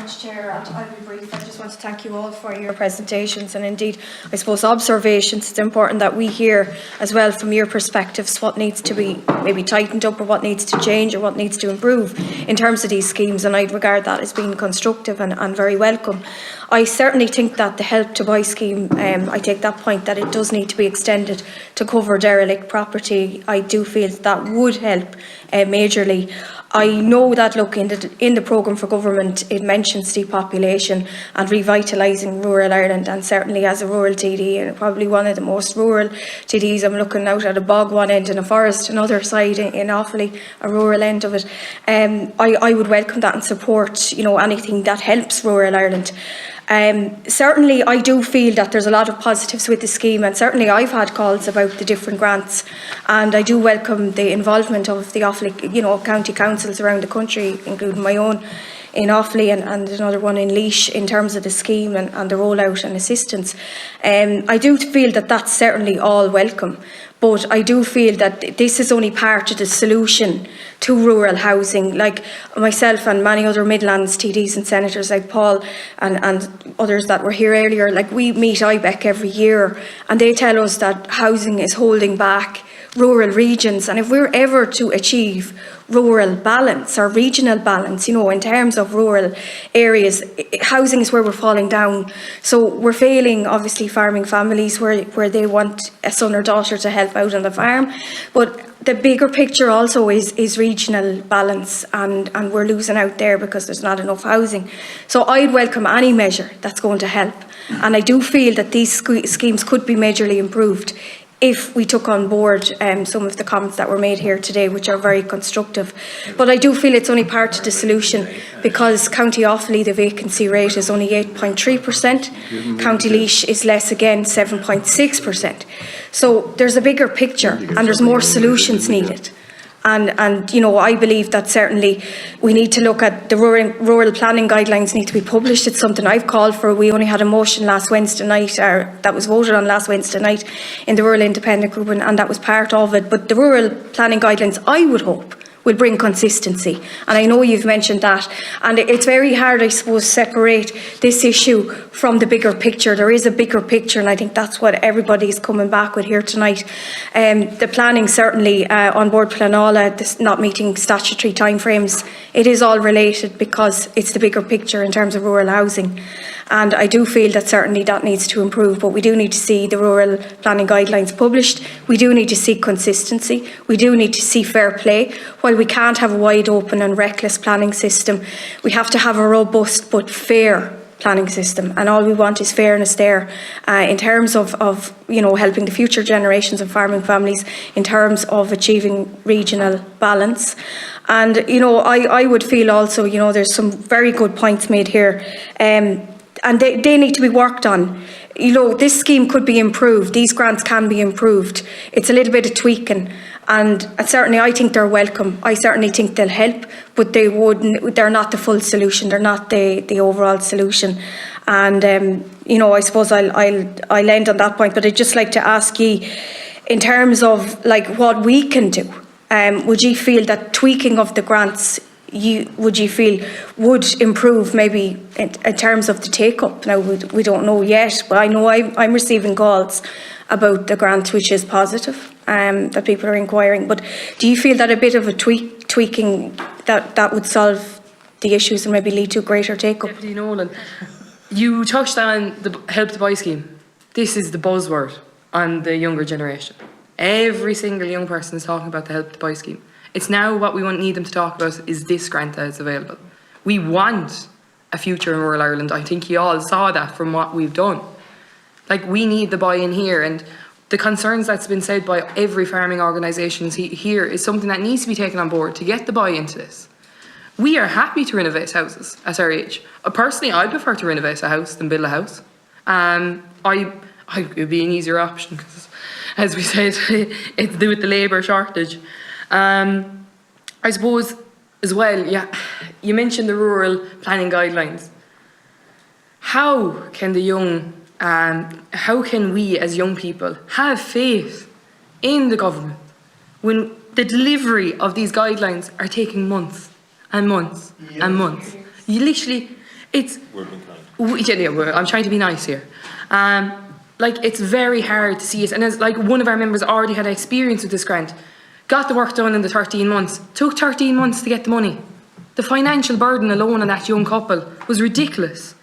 much, Chair. I'll be brief. I just want to thank you all for your presentations and indeed, I suppose, observations. It's important that we hear as well from your perspectives what needs to be maybe tightened up or what needs to change or what needs to improve in terms of these schemes, and I'd regard that as being constructive and very welcome. I certainly think that the Help to Buy scheme, I take that point that it does need to be extended to cover derelict property. I do feel that would help majorly. I know that, look, in the programme for government, it mentions depopulation and revitalising rural Ireland, and certainly as a rural TD, and probably one of the most rural TDs, I'm looking out at a bog one end and a forest another side in Offaly, a rural end of it. I would welcome that and support, anything that helps rural Ireland. Certainly I do feel that there's a lot of positives with the scheme, and certainly I've had calls about the different grants, and I do welcome the involvement of the Offaly, county councils around the country, including my own in Offaly and another one in Laois, in terms of the scheme and the rollout and assistance. I do feel that that's certainly all welcome, but I do feel that this is only part of the solution to rural housing. Like myself and many other Midlands TDs and senators like Paul and others that were here earlier, like we meet IBEC every year and they tell us that housing is holding back rural regions, and if we're ever to achieve rural balance or regional balance, in terms of rural areas, housing is where we're falling down. So we're failing, obviously, farming families where they want a son or daughter to help out on the farm. But the bigger picture also is regional balance, and we're losing out there because there's not enough housing. So I'd welcome any measure that's going to help. And I do feel that these schemes could be majorly improved if we took on board some of the comments that were made here today, which are very constructive. But I do feel it's only part of the solution, because County Offaly, the vacancy rate is only 8.3%. County Laois is less again, 7.6%. So there's a bigger picture and there's more solutions needed. And I believe that certainly we need to look at the rural planning guidelines need to be published. It's something I've called for. We only had a motion last Wednesday night, or that was voted on last Wednesday night in the Rural Independent Group, and that was part of it. But the rural planning guidelines, I would hope, will bring consistency. And I know you've mentioned that. And it's very hard, I suppose, to separate this issue from the bigger picture. There is a bigger picture, and I think that's what everybody's coming back with here tonight. The planning, certainly, on board Planola, this not meeting statutory timeframes, it is all related because it's the bigger picture in terms of rural housing. And I do feel that certainly that needs to improve, but we do need to see the rural planning guidelines published. We do need to see consistency. We do need to see fair play. While we can't have a wide open and reckless planning system, we have to have a robust but fair planning system, and all we want is fairness there in terms of helping the future generations of farming families, in terms of achieving regional balance. And I would feel also there's some very good points made here, and they need to be worked on. This scheme could be improved. These grants can be improved. It's a little bit of tweaking, and certainly I think they're welcome. I certainly think they'll help, but they're not the full solution. They're not the overall solution. And I suppose I'll end on that point. But I'd just like to ask you, in terms of what we can do, would you feel that tweaking of the grants would you feel would improve maybe in terms of the take-up? Now, we don't know yet, but I know I'm receiving calls about the grant, which is positive, that people are inquiring. But do you feel that a bit of a tweaking that would solve the issues and maybe lead to greater take-up? Deputy Nolan, you touched on the Help to Buy scheme. This is the buzzword on the younger generation. Every single young person is talking about the Help to Buy scheme. It's now what we need them to talk about is this grant that is available. We want a future in rural Ireland. I think you all saw that from what we've done. We need the buy-in here, and the concerns that's been said by every farming organisation here is something that needs to be taken on board to get the buy-in to this. We are happy to renovate houses at our age. Personally, I prefer to renovate a house than build a house. It would be an easier option because, as we said, it's to do with the labour shortage. I suppose as well, you mentioned the rural planning guidelines. How can we as young people have faith in the government when the delivery of these guidelines are taking months and months and months? You literally, it's... We're being kind. I'm trying to be nice here. Like, it's very hard to see it. And as like one of our members already had experience with this grant, got the work done in the 13 months, took 13 months to get the money. The financial burden alone on that young couple was ridiculous.